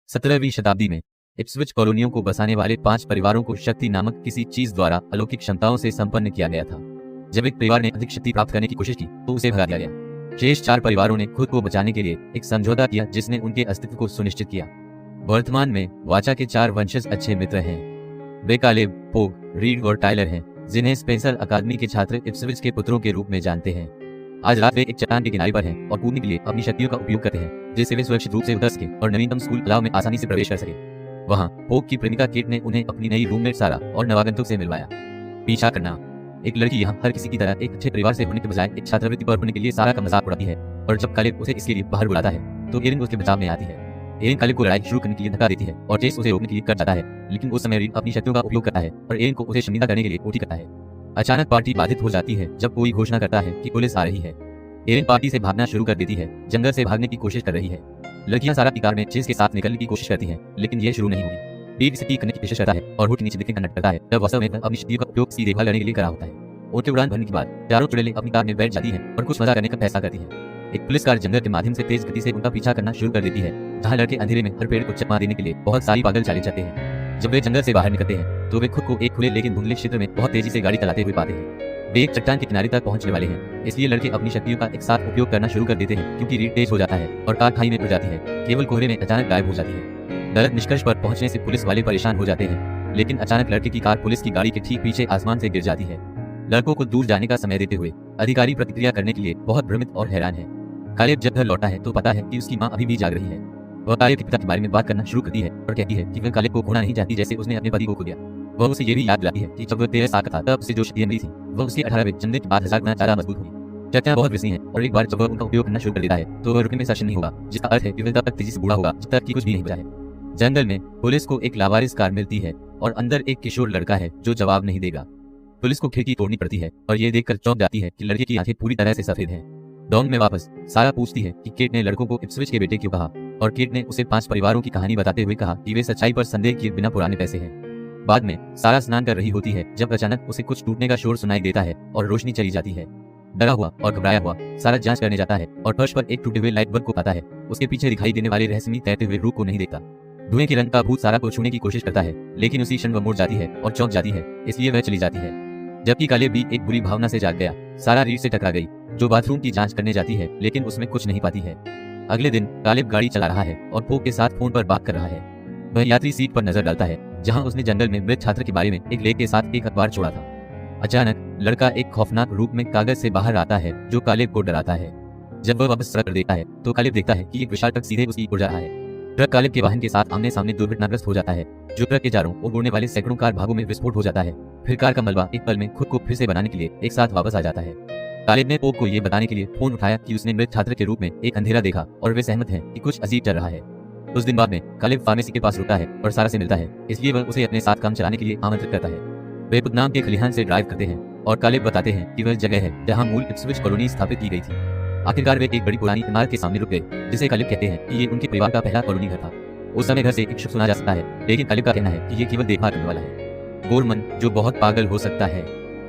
17वीं शताब्दी में इप्सविच कॉलोनियों को बसाने वाले 5 परिवारों को शक्ति नामक किसी चीज द्वारा अलौकिक क्षमताओं से संपन्न किया गया था। जब एक परिवार ने अधिक शक्ति प्राप्त करने की कोशिश की तो उसे भगा दिया गया। शेष 4 परिवारों ने खुद को बचाने के लिए एक समझौता किया जिसने उनके अस्तित्व को सुनिश्चित किया। वर्तमान में वाचा के 4 वंशज अच्छे मित्र हैं। वे कालेब, पोग, रीड और टाइलर हैं, जिन्हें स्पेंसर अकादमी के छात्र इप्सविच के पुत्रों के रूप में जानते हैं। आज रात वे एक चट्टान के किनारे पर हैं और कूदने के लिए अपनी शक्तियों का उपयोग करते हैं जिससे वे सुरक्षित रूप से उतर सके और नवीनतम स्कूल अलाव में आसानी से प्रवेश कर सके। वहाँ पोग की प्रेमिका केट ने उन्हें अपनी नई रूममेट सारा और नवागंतुक से मिलवाया। पीछा करना। एक लड़की यहाँ हर किसी की तरह एक अच्छे परिवार से होने के बजाय एक छात्रवृत्ति पर होने के लिए सारा का मजाक उड़ाती है और जब कालेब उसे इसके लिए बाहर बुलाता है तो एरिन उसके बचाव में आती है। एरिन कालेब को लड़ाई शुरू करने के लिए धक्का देती है और चेस उसे रोकने के लिए कर जाता है, लेकिन उस समय एरिन अपनी शक्तियों का उपयोग करता है और एरिन को उसे शर्मिंदा करने के लिए कोठी करता है। अचानक पार्टी बाधित हो जाती है जब कोई घोषणा करता है कि पुलिस आ रही है। एरिन पार्टी से भागना शुरू कर देती है, जंगल से भागने की कोशिश कर रही है। लड़कियां सारा की कार में चेस के साथ निकलने की कोशिश करती हैं, लेकिन यह शुरू नहीं हुई। रीड इसे ठीक करने की कोशिश करता है और हुड के नीचे दिखने का नाटक करता है, जब वास्तव में अपनी शक्तियों का उपयोग की देखभाल करने के लिए करा होता है। उनके उड़ान भरने के बाद चारों चुड़ैलें अपनी कार में बैठ जाती हैं और कुछ मजा करने का फैसला करती हैं। एक पुलिस कार जंगल के माध्यम से तेज गति से उनका पीछा करना शुरू कर देती है, जहां लड़के अंधेरे में हर पेड़ को चकमा देने के लिए बहुत सारी पागल चालें चलते हैं। जब वे जंगल से बाहर निकलते हैं तो वे खुद को एक खुले लेकिन धुंधले क्षेत्र में बहुत तेजी से गाड़ी चलाते हुए पाते हैं। वे एक चट्टान के किनारे तक पहुंचने वाले हैं, इसलिए लड़के अपनी शक्तियों का एक साथ उपयोग करना शुरू कर देते हैं क्योंकि रीड तेज हो जाता है और कार खाई में उड़ जाती है, केवल कोहरे में अचानक गायब हो जाती है। गलत निष्कर्ष पर पहुंचने से पुलिस वाले परेशान हो जाते हैं, लेकिन अचानक लड़के की कार पुलिस की गाड़ी के ठीक पीछे आसमान से गिर जाती है। लड़कों को दूर जाने का समय देते हुए अधिकारी प्रतिक्रिया करने के लिए बहुत भ्रमित और हैरान है। कालेब जब घर लौटा है तो पता है कि उसकी माँ अभी भी जाग रही है। वह कालेब के पिता के बारे में बात करना शुरू करती है और कहती है कि वह कालेब को खोना नहीं चाहती जैसे उसने अपने पति को खो दिया। वह उसे ये भी याद दिलाती है कि जब वह 13 साल का था तब उसे जो शक्तियां मिली थी वह उसके 18वें जन्मदिन के बाद 1000 गुना ज्यादा मजबूत हुई। शक्तियां बहुत विषी हैं और एक बार जब वह उनका उपयोग करना शुरू कर देता है तो वह रुकने में सक्षम नहीं होगा, जिसका अर्थ है कि वह तब तक तेजी से बूढ़ा होगा जब तक कि कुछ भी नहीं बचा है। जंगल में पुलिस को एक लावारिस कार मिलती है और अंदर एक किशोर लड़का है जो जवाब नहीं देगा। पुलिस को खिड़की तोड़नी पड़ती है और ये देखकर चौंक जाती है कि लड़के की आंखें पूरी तरह से सफेद हैं। डॉन में वापस सारा पूछती है कि केट ने लड़कों को इप्सविच के बेटे क्यों कहा, और केट ने उसे 5 परिवारों की कहानी बताते हुए कहा कि वे सच्चाई पर संदेह किए बिना पुराने पैसे हैं। बाद में सारा स्नान कर रही होती है जब अचानक उसे कुछ टूटने का शोर सुनाई देता है और रोशनी चली जाती है। डरा हुआ और घबराया हुआ सारा जांच करने जाता है और फर्श पर एक टूटे हुए लाइट बल्ब को पाता है। उसके पीछे दिखाई देने वाले रहस्यमयी तैरते हुए रूप को नहीं देखता। धुएं के रंग का भूत सारा को छूने की कोशिश करता है, लेकिन उसी क्षण वह मुड़ जाती है और चौंक जाती है, इसलिए वह चली जाती है। जबकि कालेब भी एक बुरी भावना से जाग गया। सारा रीड से टकरा गई जो बाथरूम की जांच करने जाती है, लेकिन उसमें कुछ नहीं पाती है। अगले दिन कालेब गाड़ी चला रहा है और पोग के साथ फोन पर बात कर रहा है। वह यात्री सीट पर नजर डालता है जहां उसने जंगल में मृत छात्र के बारे में एक लेख के साथ एक अखबार छोड़ा था। अचानक लड़का एक खौफनाक रूप में कागज से बाहर आता है जो कालेब को डराता है। जब वह वापस सड़क पर देखता है तो कालेब देखता है कि एक विशाल ट्रक सीधे उसकी ओर जा रहा है। ट्रक कालेब के वाहन के साथ आमने सामने दुर्घटनाग्रस्त हो जाता है, जो ट्रक के चारों ओर उड़ने वाले सैकड़ों कार भागों में विस्फोट हो जाता है। फिर कार का मलबा एक पल में खुद को फिर से बनाने के लिए एक साथ वापस आ जाता है। कालेब ने पोग को ये बताने के लिए फोन उठाया कि उसने मृत छात्र के रूप में एक अंधेरा देखा और वे सहमत हैं कि कुछ अजीब चल रहा है। उस दिन बाद में कालेब फार्मेसी के पास रुकता है और सारा से मिलता है, इसलिए वह उसे अपने साथ काम चलाने के लिए आमंत्रित करता है। वे पुतनाम के खलिहान से ड्राइव करते हैं और कालेब बताते हैं कि वह जगह है जहाँ मूल इप्सविच कॉलोनी स्थापित की गई थी। आखिरकार वे एक बड़ी पुरानी इमारत के सामने रुक गए जिसे कालेब कहते हैं कि ये उनके परिवार का पहला कॉलोनी घर था। उस समय घर से एक शब्द सुना जा सकता है, लेकिन कालेब का कहना है कि ये केवल देखभाल करने वाला है। गोरमन जो बहुत पागल हो सकता है।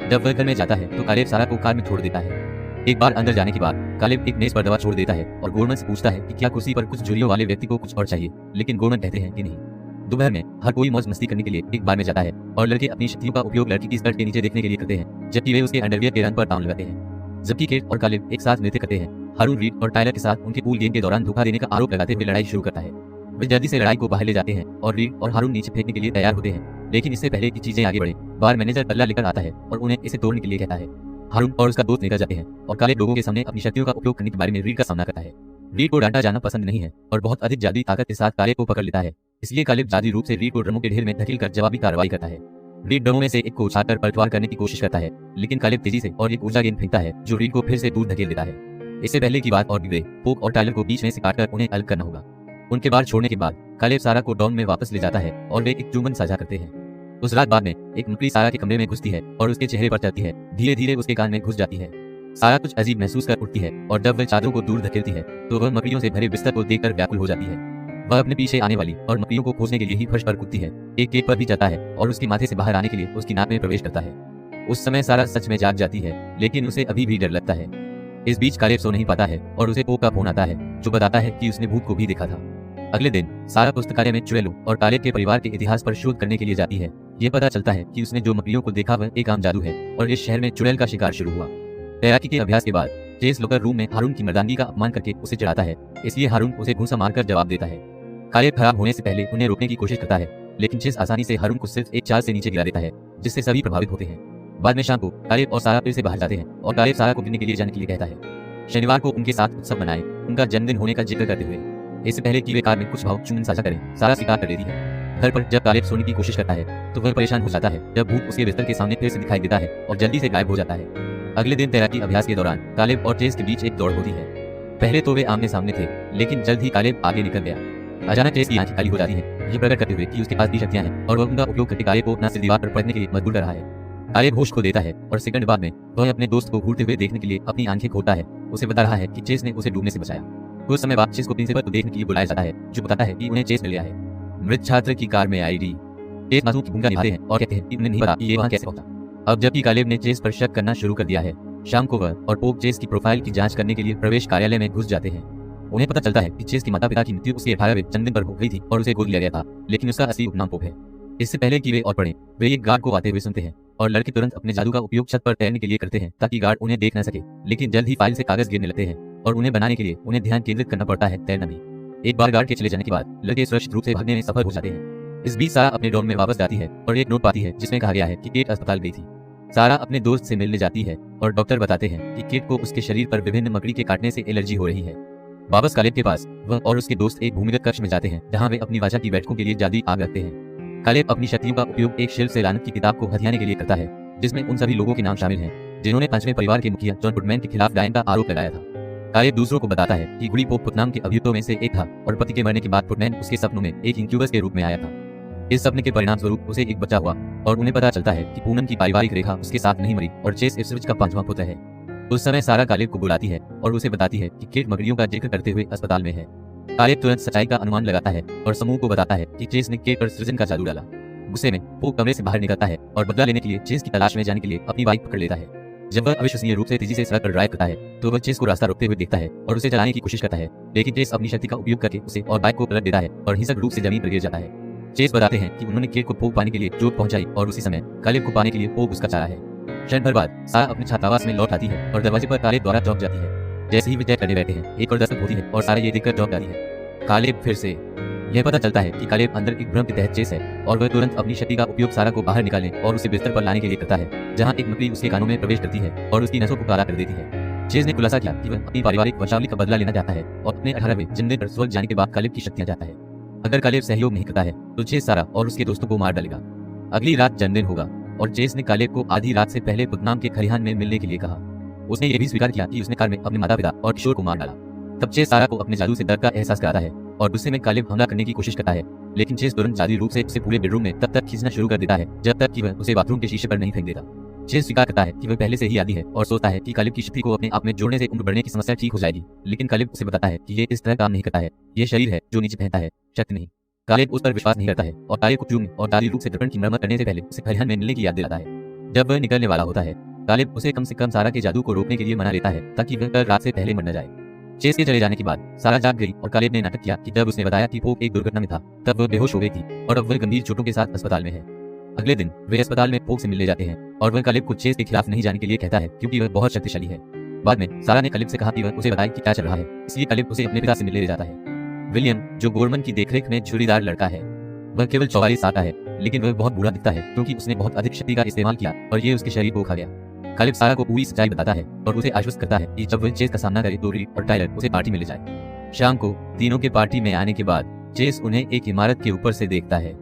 जब वह घर में जाता है तो कालेब सारा को कार में छोड़ देता है। एक बार अंदर जाने के बाद कालेब एक मेज पर दवा छोड़ देता है और गोरमन से पूछता है कि क्या कुर्सी पर कुछ झुर्रियों वाले व्यक्ति को कुछ और चाहिए, लेकिन गोरमन कहते हैं कि नहीं। दोपहर में हर कोई मौज मस्ती करने के लिए एक बार में जाता है और लड़के अपनी शक्तियों का उपयोग लड़की की स्कर्ट के नीचे देखने के लिए करते हैं, जबकि वे उसके अंडरवियर के रंग पर दांव लगाते हैं। जबकि केट और कालेब एक साथ नृत्य करते हैं। हारून रीड और टाइलर के साथ उनके पूल गेम के दौरान धोखा देने का आरोप लगाते हुए लड़ाई शुरू करता है। वे जल्दी से लड़ाई को बाहर ले जाते हैं और रीड और हारून नीचे फेंकने के लिए तैयार होते हैं, लेकिन इससे पहले कि चीजें आगे बढ़े बार मैनेजर तल्ला लेकर आता है और उन्हें इसे तोड़ने के लिए कहता है। हारून और उसका दोस्त निकल जाते हैं और कालेब लोगों के सामने अपनी शक्तियों का उपयोग करने के बारे में रीड का सामना करता है। रीड को डांटा जाना पसंद नहीं है और बहुत अधिक जादुई ताकत के साथ कालेब को पकड़ लेता है, इसलिए कालेब जादुई रूप से रीड को ड्रमों के ढेर में धकेल कर जवाबी कार्रवाई करता है। रीड ड्रमों में से एक को उछालकर पलटवार करने की कोशिश करता है, लेकिन कालेब तेजी से और एक ऊर्जा गेंद फेंकता है जो रीड को फिर से दूर धकेल देता है। इससे पहले की बात और बिगड़े, पोग और टाइलर को बीच में से काटकर उन्हें अलग करना होगा। उनके बार छोड़ने के बाद कालेब सारा को डॉन में वापस ले जाता है और वे एक चुंबन साझा करते हैं। उस रात बाद में एक मकड़ी सारा के कमरे में घुसती है और उसके चेहरे पर चढ़ती है, धीरे धीरे उसके कान में घुस जाती है। सारा कुछ अजीब महसूस कर उठती है और जब वह चादरों को दूर धकेलती है तो वह मकड़ियों से भरे बिस्तर को देखकर व्याकुल हो जाती है। वह अपने पीछे आने वाली और मकड़ियों को खोजने के लिए ही फर्श पर कूदती है। एक केक पर भी जाता है और उसके माथे से बाहर आने के लिए उसकी नाक में प्रवेश करता है। उस समय सारा सच में जाग जाती है, लेकिन उसे अभी भी डर लगता है। इस बीच कालेब सो नहीं पाता है और उसे पोग का फोन आता है जो बताता है कि उसने भूत को भी देखा था। अगले दिन सारा पुस्तकालय में चुड़ैलों और कालेब के परिवार के इतिहास पर शोध करने के लिए जाती है। ये पता चलता है कि उसने जो मकड़ियों को देखा वह एक आम जादू है और इस शहर में चुड़ैल का शिकार शुरू हुआ। तैराकी के अभ्यास के बाद चेस लोकर रूम में हारून की मर्दानगी का अपमान करके उसे चिढ़ाता है, इसलिए हारून उसे घूंसा मारकर जवाब देता है। कालेब खराब होने से पहले उन्हें रोकने की कोशिश करता है, लेकिन चेस आसानी से हारून को सिर्फ एक चाल से नीचे गिरा देता है, जिससे सभी प्रभावित होते हैं। बाद में शाम को कालेब और सारा फिर से बाहर जाते हैं और कालेब सारा को गिरने के लिए जाने के लिए कहता है। शनिवार को उनके साथ उत्सव मनाएं, उनका जन्मदिन होने का जिक्र करते हुए। इससे पहले कि वे कार में कुछ भावुक चुम्बन साझा करें, सारा स्वीकार कर देती है। घर पर जब कालेब सोने की कोशिश करता है तो वह परेशान हो जाता है जब भूत उसके बिस्तर के सामने फिर से दिखाई देता है और जल्दी से गायब हो जाता है। अगले दिन तैराकी अभ्यास के दौरान कालेब और चेस के बीच एक दौड़ होती है। पहले तो वे आमने सामने थे, लेकिन जल्द ही कालेब आगे निकल गया। अचानक चेस की आंखें खाली हो जाती है, ये प्रकट करते हुए कि उसके पास भी शक्तियां हैं और वह उनका उपयोग करके कालेब को अपना सिर दीवार पर पड़ने के लिए मजबूर कर रहा है। कालेब होश खो देता है और सेकंड बाद में वह अपने दोस्त को घूरते हुए देखने के लिए अपनी आंखें खोलता है। उसे बता रहा है कि चेस ने उसे डूबने से बचाया। कुछ समय बाद चेस को प्रिंसिपल को देखने के लिए बुलाया जाता है, जो बताता है कि उन्हें चेस मिल गया है। मृत छात्र की कार में आईडी चेस मासूम की भूमिका निभाते हैं और कहते हैं कि उन्हें नहीं पता कि ये वहां कैसे पहुंचा। अब जबकि कालेब ने चेस पर शक करना शुरू कर दिया है, शाम को वह और पोप चेस की प्रोफाइल की जांच करने के लिए प्रवेश कार्यालय में घुस जाते हैं। उन्हें पता चलता है कि चेस के माता पिता की मृत्यु उसके 18वें जन्मदिन पर हो गई थी और उसे गोद लिया गया था, लेकिन उसका असली उपनाम पोप है। इससे पहले कि वे और पढ़ें, वे एक गार्ड को आते हुए सुनते हैं और लड़के तुरंत अपने जादू का उपयोग छत पर तैरने के लिए करते हैं ताकि गार्ड उन्हें देख न सके। लेकिन जल्द ही फाइल से कागज गिरने लगते हैं और उन्हें बनाने के लिए उन्हें ध्यान केंद्रित करना पड़ता है, तैरना भी। एक बार गार्ड के चले जाने के बाद लड़के सुरक्षित रूप से भागने में सफल हो जाते हैं। इस बीच सारा अपने डॉर्म में वापस जाती है और एक नोट पाती है जिसमें कहा गया है कि केट अस्पताल गई थी। सारा अपने दोस्त से मिलने जाती है और डॉक्टर बताते हैं कि केट को उसके शरीर पर विभिन्न मकड़ी के काटने से एलर्जी हो रही है। वापस कालेब के पास वह और उसके दोस्त एक भूमिगत कक्ष में जाते हैं जहां वे अपनी वाचा की बैठकों के लिए जादुई आग रखते हैं। कालेब अपनी शक्तियों का उपयोग एक शेल्फ से लानत की किताब को हथियाने के लिए करता है, जिसमें उन सभी लोगों के नाम शामिल हैं जिन्होंने 5वें परिवार के मुखिया जॉन गुडमैन के खिलाफ डायन का आरोप लगाया था। कालेब दूसरों को बताता है कि गुडी पोप पुतनाम के अभियुक्तों में से एक था और पति के मरने के बाद पुटमैन उसके सपनों में एक इंक्यूबस के रूप में आया था। इस सपने के परिणाम स्वरूप उसे एक बच्चा हुआ और उन्हें पता चलता है कि पूनम की पारिवारिक रेखा उसके साथ नहीं मरी और चेस इप्सविच का 5वां पुत्र है। उस समय सारा कालेब को बुलाती है और उसे बताती है कि केट मकड़ियों का जिक्र करते हुए अस्पताल में है। कालेब तुरंत सच्चाई का अनुमान लगाता है और समूह को बताता है कि चेस ने केट पर सृजन का जादू डाला। गुस्से में पोप कमरे से बाहर निकलता है और बदला लेने के लिए चेस की तलाश में जाने के लिए अपनी बाइक पकड़ लेता है। जब वह अविश्वसनीय रूप से तेजी से सड़क पर ड्राइव करता है तो वह चेस को रास्ता रोकते हुए देखता है और उसे चलाने की कोशिश करता है, लेकिन चेस अपनी शक्ति का उपयोग करके उसे और बाइक को पलट देता है और हिंसक रूप से जमीन पर गिर जाता है। चेस बताते हैं कि उन्होंने केट को पोप पाने के लिए चोट पहुंचाई और उसी समय कालेब को पाने के लिए पोप उसका चारा है। क्षण भर बाद सारा अपने छात्रावास में लौट आती है और दरवाजे पर कालेब द्वारा चौंक जाती है। जैसे ही वे तय करने बैठे हैं, एक और दस्तक होती है और सारा ये देखकर चौंक जाती है। कालेब फिर से यह पता चलता है कि कालेब अंदर एक भ्रम के तहत चेस है और वह तुरंत अपनी शक्ति का उपयोग सारा को बाहर निकालने और उसे बिस्तर पर लाने के लिए करता है, जहां एक मकड़ी उसके कानों में प्रवेश करती है और उसकी नसों को काला कर देती है। चेस ने खुलासा किया कि वह अपनी पारिवारिक वंशावली का बदला लेना चाहता है और अपने 18वें जन्मदिन पर स्वर्ग जाने के बाद कालेब की शक्तियां चाहता है। अगर कालेब सहयोग नहीं करता है तो चेस सारा और उसके दोस्तों को मार डालेगा। अगली रात जन्मदिन होगा और चेस ने कालेब को आधी रात से पहले पुतनाम के खलिहान में मिलने के लिए कहा। उसने ये भी स्वीकार किया कि उसने कार में अपने माता पिता और किशोर को मार डाला। तब चेस सारा को अपने जादू से डर का एहसास कराता है और गुस्से में कालेब हमला करने की कोशिश करता है, लेकिन चेस तुरंत जादुई रूप से उसे पूरे बेडरूम में तब तक खींचना शुरू कर देता है जब तक कि वह उसे बाथरूम के शीशे पर नहीं फेंक देता। चेस स्वीकार करता है कि वह पहले से ही आदी है और सोचता है कि कालेब की शक्ति को अपने आप में जोड़ने से उम्र बढ़ने की समस्या ठीक हो जाएगी, लेकिन कालेब उसे बताता है कि ये इस तरह काम नहीं करता है। ये शरीर है जो नीचे पहनता है, शक्ति नहीं। कालेब उस पर विश्वास नहीं करता है और कालेब को चूमने और दादी रूप से दर्पण की मरम्मत करने से पहले उसे खलिहान में मिलने की याद दिलाता है। जब वह निकलने वाला होता है, कालेब उसे कम से कम सारा के जादू को रोकने के लिए मना लेता है ताकि वह कल रात से पहले मर न जाए। चेस के चले जाने के बाद सारा जाग गई और कालेब ने नाटक किया कि जब उसने बताया कि पोप एक दुर्घटना में था तब वह बेहोश हो गई थी और अब वह गंभीर चोटों के साथ अस्पताल में है। अगले दिन वे अस्पताल में पोप से मिलने जाते हैं और वह कालेब को चेस के खिलाफ नहीं जाने के लिए कहता है क्योंकि वह बहुत शक्तिशाली है। बाद में सारा ने कालेब से कहा कि वह उसे बताए कि क्या चल रहा है, इसलिए कालेब उसे अपने पिता से मिलने ले जाता है। विलियम, जो गोरमन की देखरेख में झुर्रीदार लड़का है, वह केवल 44 आता है, लेकिन वह बहुत बुरा दिखता है क्योंकि उसने बहुत अधिक शक्ति का इस्तेमाल किया और ये उसके शरीर को खा गया। कालेब सारा को पूरी सच्चाई बताता है और उसे आश्वस्त करता है कि जब वह चेस का सामना करे तो रीड और टाइलर उसे पार्टी में ले जाए। शाम को तीनों के पार्टी में आने के बाद चेस उन्हें एक इमारत के ऊपर से देखता है।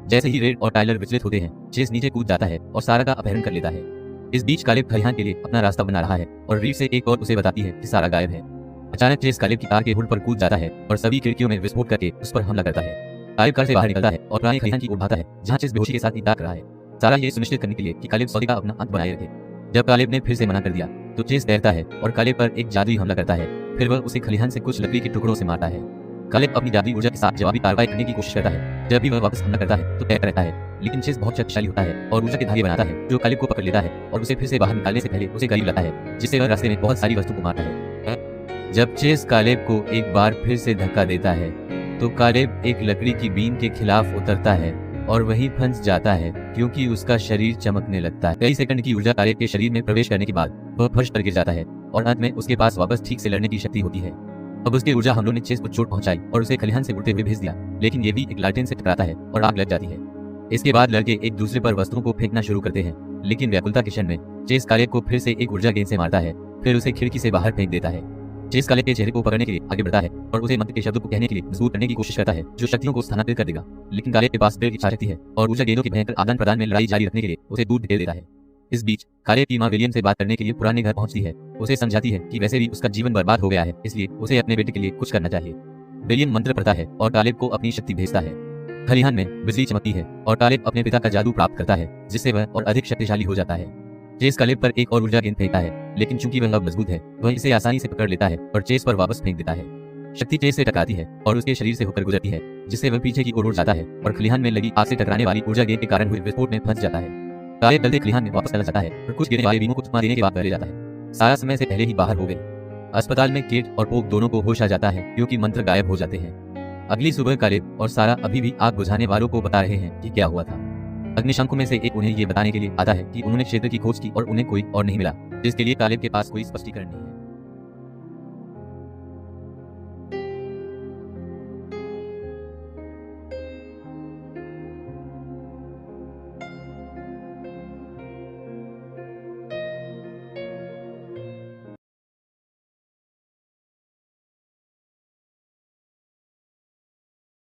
जैसे ही रेड और टाइलर विचलित होते हैं, चेस नीचे कूद जाता है और सारा का अपहरण कर लेता है। इस बीच कालेब खलिहान के लिए अपना रास्ता बना रहा है और रीड से एक और उसे बताती है कि सारा गायब है। अचानक चेस कालेब की कार के हुड पर कूद जाता है और सभी खिड़कियों में विस्फोट करके उस पर हमला करता है। कालेब कार से बाहर निकलता है और पुराने खलिहान की ओर भागता है जहाँ चेस बेहोशी के साथ इंतजार कर रहा है। सारा ये सुनिश्चित करने के लिए कि कालेब सौदे का अपना अंत बनाए रखे। जब कालेब ने फिर से मना कर दिया तो चेस तैरता है और कालेब पर एक जादुई हमला करता है। फिर वह उसे खलिहान से कुछ लकड़ी के टुकड़ों से मारता है। कालेब अपनी जादुई ऊर्जा के साथ जवाबी कार्रवाई करने की कोशिश करता है। जब भी वह वापस हमला करता है तो तैरता रहता है, लेकिन चेस बहुत शक्तिशाली होता है और ऊर्जा के धागे बनाता है जो कालेब को पकड़ लेता है और उसे फिर से बाहर निकालने से पहले उसे करीब लाता है, जिससे वह रास्ते में बहुत सारी वस्तु को मारता है। जब चेस कालेब को एक बार फिर से धक्का देता है तो कालेब एक लकड़ी की बीम के खिलाफ उतरता है और वहीं फंस जाता है क्योंकि उसका शरीर चमकने लगता है। कई सेकंड की ऊर्जा कालेब के शरीर में प्रवेश करने के बाद वह फर्श पर गिर जाता है और अंत में उसके पास वापस ठीक से लड़ने की शक्ति होती है। अब उसकी ऊर्जा हमलों ने चेस को चोट पहुंचाई और उसे खलिहान से उड़ते हुए भेज दिया, लेकिन ये भी एक लालटेन से टकराता है और आग लग जाती है। इसके बाद लड़के एक दूसरे पर वस्त्रों को फेंकना शुरू करते हैं, लेकिन व्याकुलता के क्षण में चेस कालेब को फिर से एक ऊर्जा गेंद से मारता है, फिर उसे खिड़की से बाहर फेंक देता है। चेस कालेब के चेहरे को पकड़ने के लिए आगे बढ़ता है और उसे मंत्र के शब्दों को कहने के लिए मजबूर करने की कोशिश करता है जो शक्तियों को स्थानांतरित कर देगा, लेकिन कालेब के पास दृढ़ इच्छा शक्ति है और ऊर्जा गेंदों के भयंकर आदान प्रदान में लड़ाई जारी रखने के लिए उसे दूर ढकेल देता है। इस बीच कालेब की मां विलियम से बात करने के लिए पुराने घर पहुंचती है। उसे समझाती है कि वैसे भी उसका जीवन बर्बाद हो गया है, इसलिए उसे अपने बेटे के लिए कुछ करना चाहिए। विलियम मंत्र पढ़ता है और कालेब को अपनी शक्ति भेजता है। खलिहान में बिजली चमकती है और कालेब अपने पिता का जादू प्राप्त करता है, जिससे वह और अधिक शक्तिशाली हो जाता है। चेस कालेब पर एक और ऊर्जा गेंद फेंकता है, लेकिन चूंकि वह अब मजबूत है वह इसे आसानी से पकड़ लेता है और चेस पर वापस फेंक देता है। शक्ति चेस से टकराती है और उसके शरीर से होकर गुजरती है, जिससे वह पीछे की ओर उड़ जाता है और खलिहान में लगी आग से टकराने वाली ऊर्जा गेंद के कारण हुए विस्फोट में फंस जाता है। कालेब जल्दी खलिहान में वापस चला जाता है और कुछ गिरने वाले बीमों को चुमा देने के बाद घर जाता है। सारा समय से पहले ही बाहर हो गए। अस्पताल में केट और पोक दोनों को होश आ जाता है क्योंकि मंत्र गायब हो जाते हैं। अगली सुबह कालेब और सारा अभी भी आग बुझाने वालों को बता रहे हैं कि क्या हुआ था। अग्निशंकों में से एक उन्हें ये बताने के लिए आता है कि उन्होंने क्षेत्र की खोज की और उन्हें कोई और नहीं मिला, जिसके लिए कालेब के पास कोई स्पष्टीकरण नहीं है।